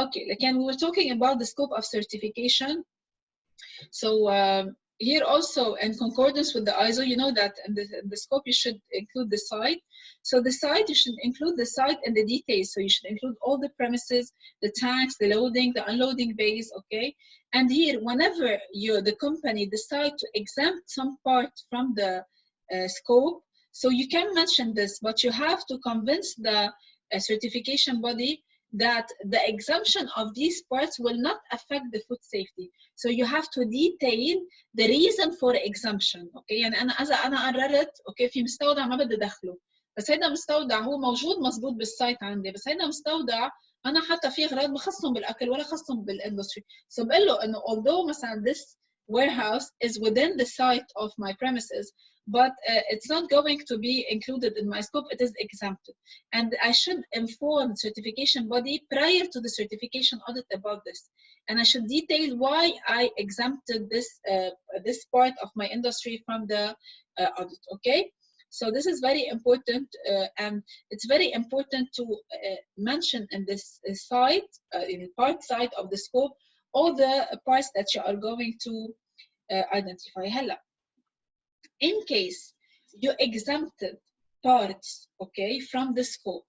Okay, again, we were talking about the scope of certification. So here also, in concordance with the ISO, you know that in the scope you should include the site. So the site, you should include the site and the details. So you should include all the premises, the tanks, the loading, the unloading bays, okay? And here, whenever the company decide to exempt some part from the scope, so you can mention this, but you have to convince the certification body that the exemption of these parts will not affect the food safety. So you have to detail the reason for exemption. Okay, يعني أنا قررت okay في مستودع ما بدي أدخله، بس هيدا مستودع هو موجود مزبوط بالسايت عندي، بس هيدا مستودع أنا حاطة فيه أغراض ما خصهم بالأكل ولا خصهم بالاندستري. So بقول له إنه although مثلا this warehouse is within the site of my premises, but it's not going to be included in my scope, it is exempted. And I should inform the certification body prior to the certification audit about this. And I should detail why I exempted this part of my industry from the audit, okay? So this is very important, and it's very important to mention in this site, in the part side of the scope, all the parts that you are going to identify. هلا, in case you exempted parts, okay, from the scope,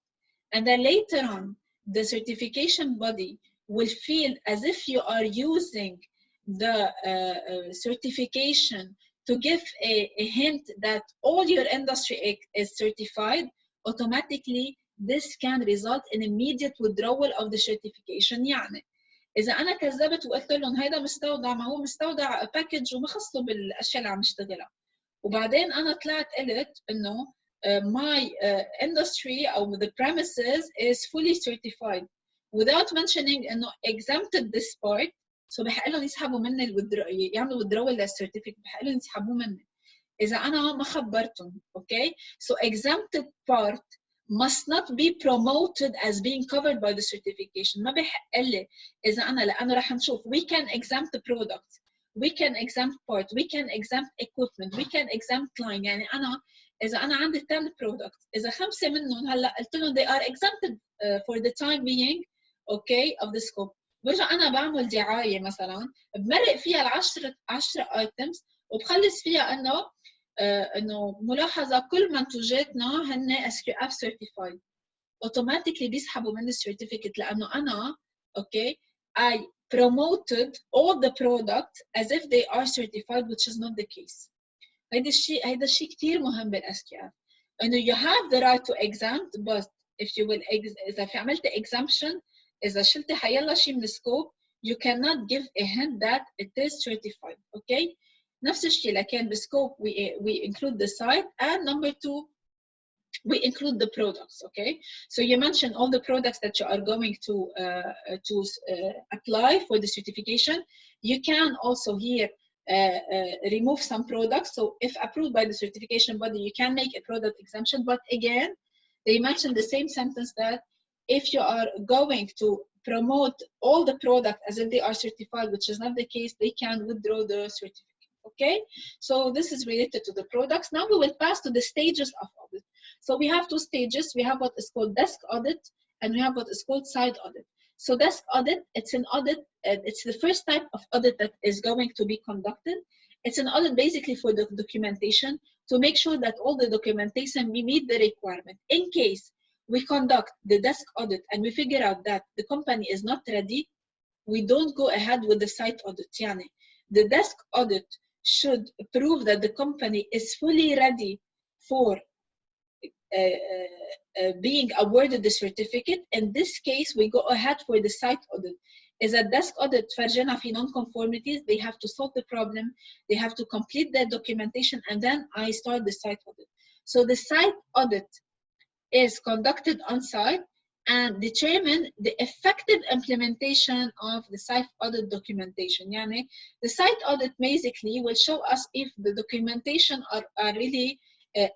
and then later on the certification body will feel as if you are using the certification to give a hint that all your industry is certified, automatically this can result in immediate withdrawal of the certification. يعني إذا أنا كذبت وقلت لهم هيدا مستودع ما هو مستودع باكج وما خصه بالأشياء اللي عم نشتغلها، وبعدين أنا طلعت قلت إنه my industry or the premises is fully certified without mentioning إنه exempted this part. So بحق لهم يسحبوا مني يعملوا withdrawal للcertificate، بحق لهم يسحبوه مني إذا أنا ما خبرتهم. Okay, so exempted part must not be promoted as being covered by the certification. ما بحق لي إذا أنا لأنه رح نشوف we can exempt the product, we can exempt part, we can exempt equipment, we can exempt line. يعني أنا إذا أنا عندي 10 products، إذا 5 منهم هلا قلت لهم they are exempted for the time being okay of the scope، برجع أنا بعمل دعاية مثلا بمرق فيها 10 items وبخلص فيها إنه ملاحظة كل منتوجاتنا هن SQF certified، automatically بيسحبوا مني السيرتيفيكت لأنه أنا okay I promoted all the products as if they are certified, which is not the case. هيدا الشيء كتير مهم بالSQF إنه you have the right to exempt, but if you will إذا في عملت exemption، إذا شلت حيلا شيء من السكوب you cannot give a hint that it is certified. Okay, نفس الشيء لكن بالسكوب we include the site, and number 2 we include the products. Okay, so you mentioned all the products that you are going to apply for the certification. You can also here remove some products. So if approved by the certification body, you can make a product exemption. But again, they mentioned the same sentence that if you are going to promote all the products as if they are certified, which is not the case, they can withdraw the certificate. Okay, so this is related to the products. Now we will pass to the stages of audit. So we have 2 stages. We have what is called desk audit, and we have what is called site audit. So desk audit, it's an audit, it's the first type of audit that is going to be conducted. It's an audit basically for the documentation, to make sure that all the documentation meet the requirement. In case we conduct the desk audit and we figure out that the company is not ready, we don't go ahead with the site audit. يعني the desk audit should prove that the company is fully ready for being awarded the certificate. In this case, we go ahead for the site audit. Is a desk audit فرجنا في non-conformities, they have to solve the problem, they have to complete their documentation, and then I start the site audit. So the site audit is conducted on site and determine the effective implementation of the site audit documentation. يعني the site audit basically will show us if the documentation are really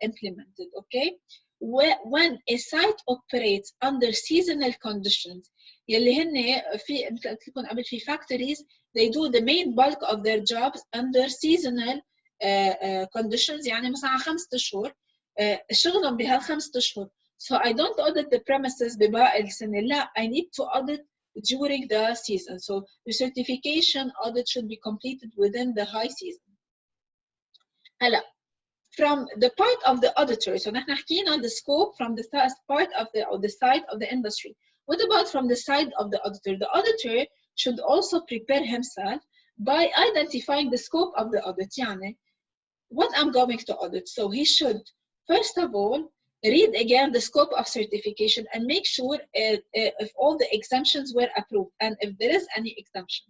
implemented. Okay, when a site operates under seasonal conditions يلي هن في مثل قلت لكم قبل في factories they do the main bulk of their jobs under seasonal conditions. يعني مثلا 5 أشهر شغلهم بهال5 أشهر So I don't audit the premises بباقي السنة. لا, I need to audit during the season. So the certification audit should be completed within the high season. هلا, from the part of the auditor, so نحن حكينا the scope from the part of the side of the industry. What about from the side of the auditor? The auditor should also prepare himself by identifying the scope of the audit. يعني, what I'm going to audit. So he should, first of all, read again the scope of certification and make sure if all the exemptions were approved and if there is any exemption.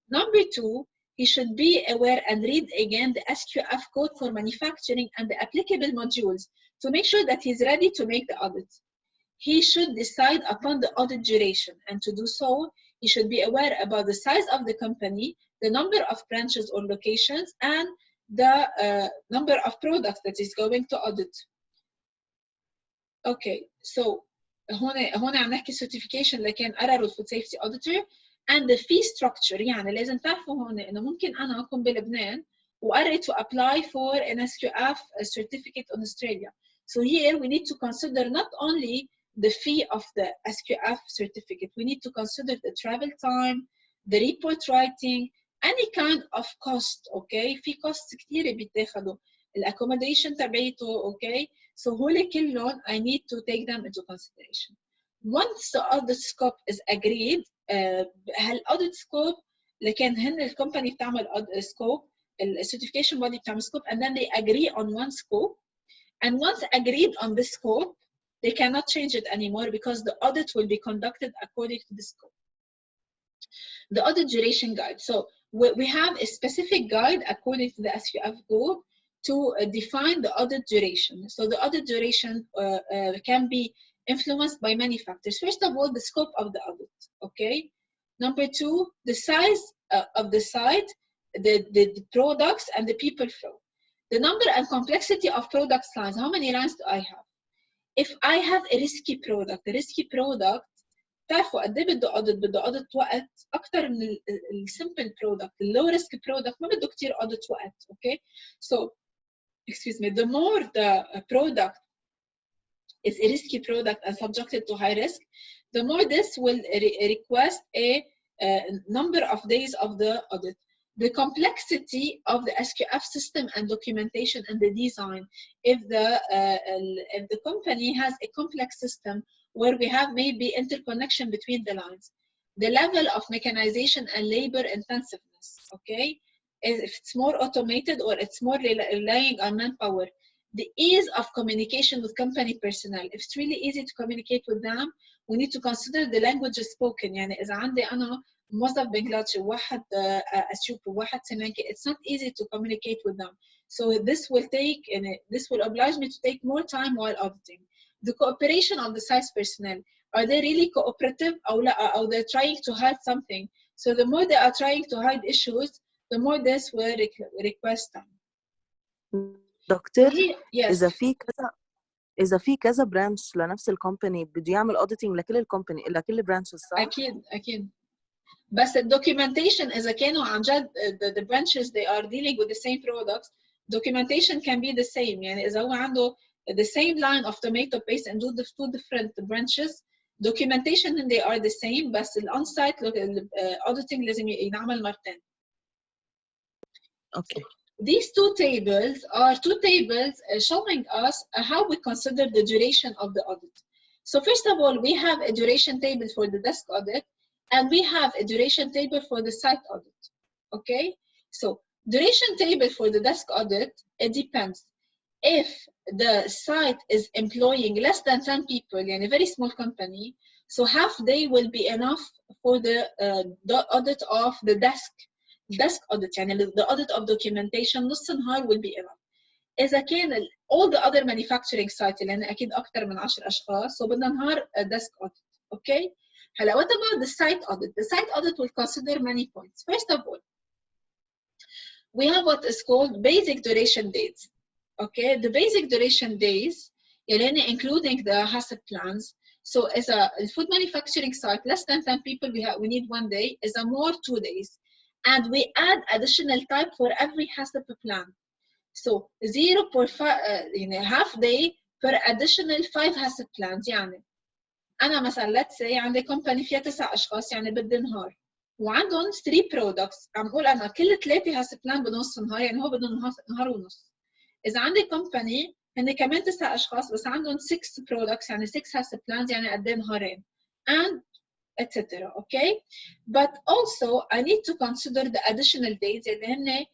Number two, he should be aware and read again the SQF code for manufacturing and the applicable modules to make sure that he's ready to make the audit. He should decide upon the audit duration, and to do so, he should be aware about the size of the company, the number of branches or locations, and the number of products that he's going to audit. Okay, so هون عم نحكي certification لكن قرروا food safety auditor and the fee structure. يعني لازم تعرفوا هون إنه ممكن أنا أكون بلبنان وقررت to apply for an SQF certificate in Australia. So here we need to consider not only the fee of the SQF certificate, we need to consider the travel time, the report writing, any kind of cost. Okay, في costs كتير بيتاخدوا, accommodation تبعيته. Okay, so هول كلهم I need to take them into consideration. Once the audit scope is agreed, هالاudit scope لكن هن الكومباني بتعمل scope, certification body بتعمل scope, and then they agree on one scope. And once agreed on the scope, they cannot change it anymore because the audit will be conducted according to the scope. The audit duration guide. So we have a specific guide according to the SQF code to define the audit duration. So the audit duration can be influenced by many factors. First of all, the scope of the audit. Okay. Number two, the size of the site, the products, and the people flow. The number and complexity of product lines. How many lines do I have? If I have a risky product, تعرفوا قد ايه بده audit وقت اكثر من السمبل برودكت. اللو ريسك برودكت ما بده كثير audit وقت. Okay, so excuse me, the more the product is a risky product and subjected to high risk, the more this will request a number of days of the audit. The complexity of the SQF system and documentation and the design. If the company has a complex system where we have maybe interconnection between the lines, the level of mechanization and labor intensiveness. Okay, if it's more automated or it's more relying on manpower. The ease of communication with company personnel. If it's really easy to communicate with them, we need to consider the language spoken. يعني إذا عندي أنا موظف بنغلاديشي وواحد أثيوبي وواحد سريلانكي, it's not easy to communicate with them. So this will oblige me to take more time while auditing. The cooperation of the site personnel. Are they really cooperative or لا, or they're trying to hide something? So the more they are trying to hide issues, the more this will request time. دكتور, yes. إذا في كذا برانش لنفس الكومباني بده يعمل auditing لكل الكومباني لكل برانشز صح؟ أكيد. بس documentation إذا كانوا عن جد the branches they are dealing with the same products, documentation can be the same. يعني إذا هو عنده the same line of tomato paste and do the two different branches, documentation and they are the same, بس on-site auditing لازم ينعمل مرتين. Okay. These two tables are showing us how we consider the duration of the audit. So first of all, we have a duration table for the desk audit, and we have a duration table for the site audit. Okay, so duration table for the desk audit, it depends. If the site is employing less than 10 people, in a very small company, so half day will be enough for the audit of the desk audit. يعني the audit of documentation نص نهار will be enough. إذا كان all the other manufacturing sites لأن أكيد أكثر من 10 أشخاص, so بدنا نهار desk audit. Okay. هلا what about the site audit? The site audit will consider many points. First of all, we have what is called basic duration days. Okay, the basic duration days يعني including the HACCP plans. So as a food manufacturing site less than 10 people, we need 1 day. As a more 2 days, and we add additional type for every HACCP plan. So 0.5 half day per additional 5 HACCP plans. يعني أنا مثلا let's say عندي company فيها 9 أشخاص يعني بدي نهار وعندهم 3 products، عم بقول أنا كل 3 HACCP plan بنص نهار، يعني هو بدهم نهار ونص. إذا عندي company هن كمان 9 أشخاص بس عندهم 6 products يعني 6 HACCP plans يعني قد إيه نهارين and etc. Okay, but also I need to consider the additional days اللي هن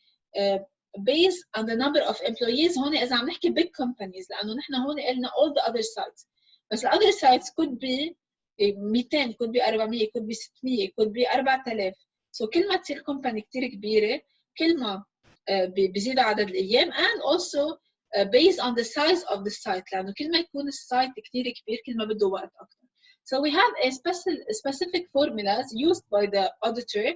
based on the number of employees. هون إذا عم نحكي big companies لأنه نحن هون قلنا all the other sites، بس the other sites could be 200 could be 400 could be 600 could be 4000. so كل ما تصير company كتير كبيرة كل ما بيزيد عدد الأيام and also based on the size of the site لأنه كل ما يكون السايت كتير كبير كل ما بده وقت أكتر. So we have a specific formulas used by the auditor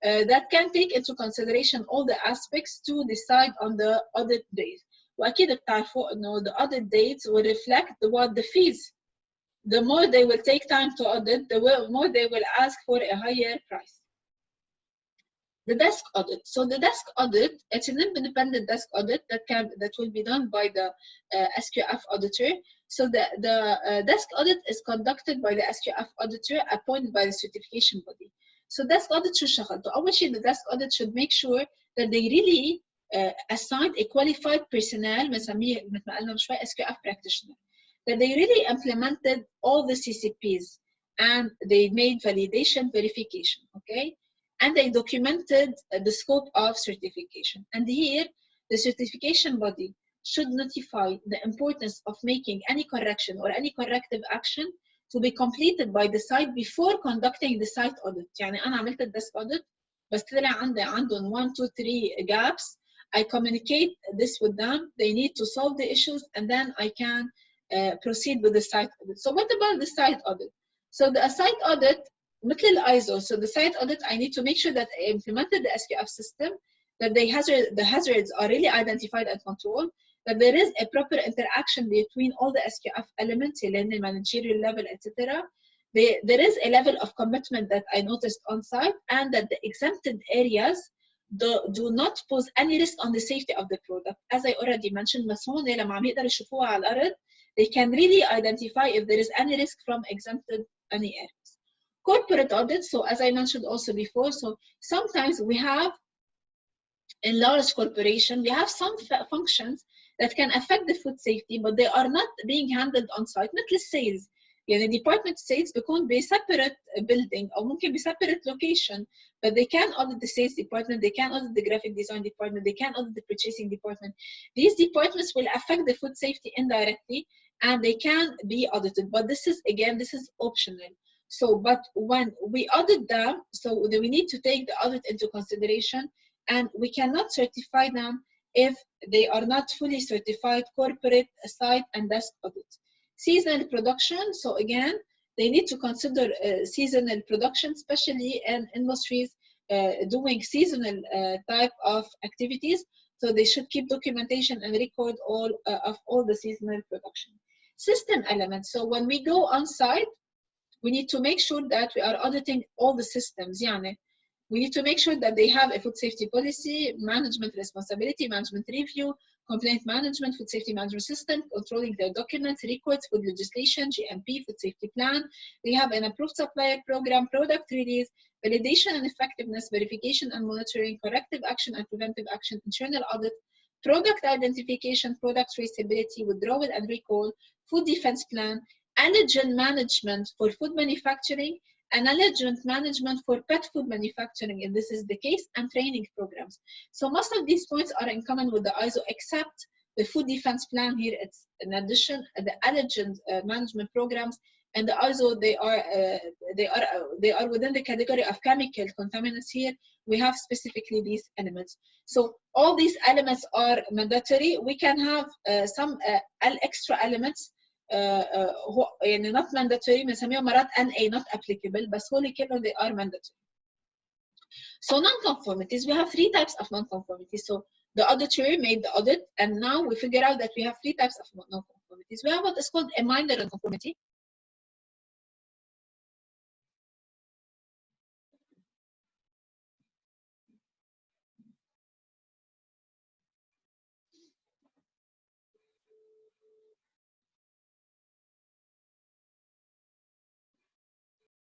that can take into consideration all the aspects to decide on the audit days. وأكيد بتعرفوا إنه the audit dates will reflect what the fees. The more they will take time to audit, the more they will ask for a higher price. The desk audit. So the desk audit, it's an independent desk audit that will be done by the SQF auditor. So the desk audit is conducted by the SQF auditor appointed by the certification body. So desk audit شو شغلته؟ أول شيء the desk audit should make sure that they really assign a qualified personnel بنسميه مثل ما قلنا من شوي SQF practitioner. That they really implemented all the CCPs and they made validation verification, okay? And they documented the scope of certification. And here, the certification body should notify the importance of making any correction or any corrective action to be completed by the site before conducting the site audit. يعني أنا عملت الديسك audit بس طلع عندهم 1, 2, 3 gaps. I communicate this with them. They need to solve the issues and then I can proceed with the site audit. So what about the site audit? So the site audit مثل الISO. So the site audit, I need to make sure that I implemented the SQF system, that the hazards are really identified and controlled, that there is a proper interaction between all the SQF elements, the managerial level, etc. There is a level of commitment that I noticed on site, and that the exempted areas do not pose any risk on the safety of the product. As I already mentioned, بس هون لما عم يقدروا يشوفوها على الأرض, they can really identify if there is any risk from exempted any areas. Corporate audit, so as I mentioned also before, so sometimes we have in large corporation, we have some functions that can affect the food safety, but they are not being handled on site. مثل sales. يعني department sales بيكون ب separate building أو ممكن ب separate location, but they can audit the sales department, they can audit the graphic design department, they can audit the purchasing department. These departments will affect the food safety indirectly and they can be audited, but this is, again, this is optional. So, but when we audit them, so we need to take the audit into consideration, and we cannot certify them if they are not fully certified corporate site and desk audit. Seasonal production, so again, they need to consider seasonal production, especially in industries doing seasonal type of activities. So they should keep documentation and record of all the seasonal production. System elements, so when we go on site, we need to make sure that we are auditing all the systems. يعني we need to make sure that they have a food safety policy, management responsibility, management review, complaint management, food safety management system, controlling their documents, records, food legislation, GMP, food safety plan. They have an approved supplier program, product release, validation and effectiveness, verification and monitoring, corrective action and preventive action, internal audit, product identification, product traceability, withdrawal and recall, food defense plan, allergen management for food manufacturing, and allergen management for pet food manufacturing, if this is the case, and training programs. So most of these points are in common with the ISO, except the food defense plan here. It's in addition the allergen management programs, and the ISO they are within the category of chemical contaminants. Here we have specifically these elements. So all these elements are mandatory. We can have some extra elements يعني not mandatory بنسميهم مرات NA not applicable, بس هول كلهم they are mandatory. So non-conformities, we have 3 types of non-conformities. So the auditor made the audit, and now we figure out that we have 3 types of non-conformities. We have what is called a minor non-conformity.